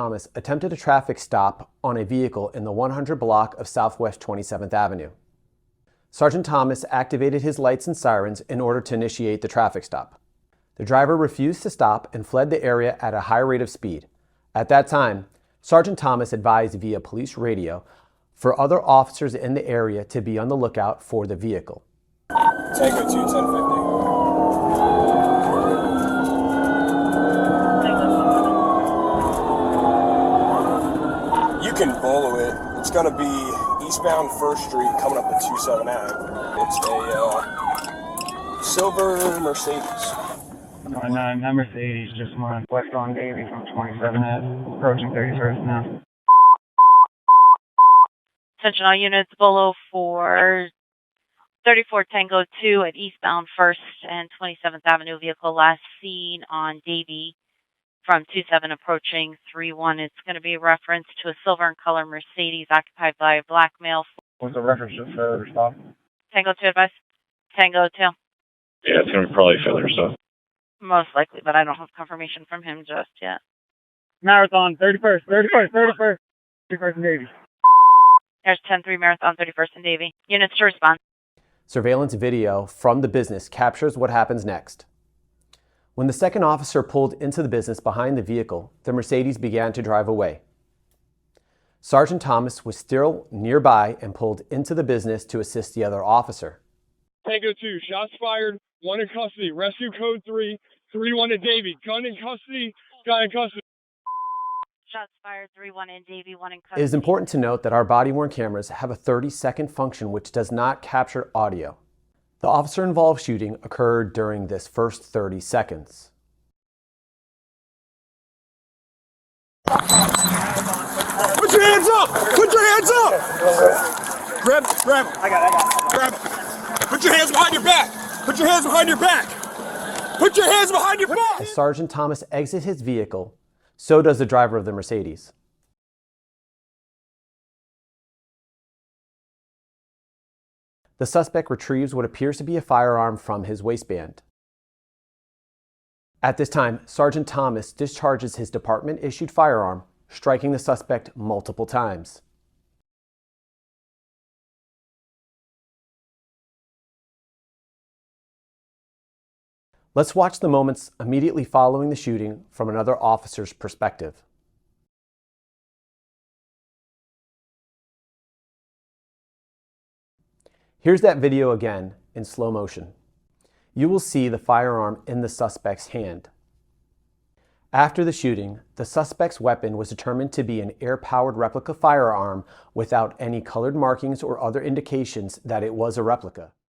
Thomas attempted a traffic stop on a vehicle in the 100 block of Southwest 27th Avenue. Sergeant Thomas activated his lights and sirens in order to initiate the traffic stop. The driver refused to stop and fled the area at a high rate of speed. At that time, Sergeant Thomas advised via police radio for other officers in the area to be on the lookout for the vehicle. Tango 2, 1050. You can follow it. It's going to be eastbound 1st Street coming up to 27 Ave. It's a silver Mercedes. 9, that Mercedes just went west on Davy from 27 Ave, approaching 31st now. Attention all units below for 34 Tango 2 at eastbound 1st and 27th Avenue. Vehicle last seen on Davy from 27 approaching 31. It's going to be a reference to a silver in color Mercedes occupied by a black male. What's the reference to further stop? Tango 2 advice. Tango 2. Yeah, it's going to be probably further stuff. Most likely, but I don't have confirmation from him just yet. Marathon, 31st and Davy. There's 10-3 Marathon, 31st and Davy. Units to respond. Surveillance video from the business captures what happens next. When the second officer pulled into the business behind the vehicle, the Mercedes began to drive away. Sergeant Thomas was still nearby and pulled into the business to assist the other officer. Tango 2, shots fired, 1 in custody. Rescue code 3, 3-1 to Davy. Gun in custody, guy in custody. Shots fired, 3-1 in Davy, 1 in custody. It is important to note that our body-worn cameras have a 30-second function which does not capture audio. The officer-involved shooting occurred during this first 30 seconds. Put your hands up! Put your hands up! Grab. I got it. Grab. Put your hands behind your back! Put your hands behind your back! Put your hands behind your back! As Sergeant Thomas exits his vehicle, so does the driver of the Mercedes. The suspect retrieves what appears to be a firearm from his waistband. At this time, Sergeant Thomas discharges his department-issued firearm, striking the suspect multiple times. Let's watch the moments immediately following the shooting from another officer's perspective. Here's that video again in slow motion. You will see the firearm in the suspect's hand. After the shooting, the suspect's weapon was determined to be an air-powered replica firearm without any colored markings or other indications that it was a replica.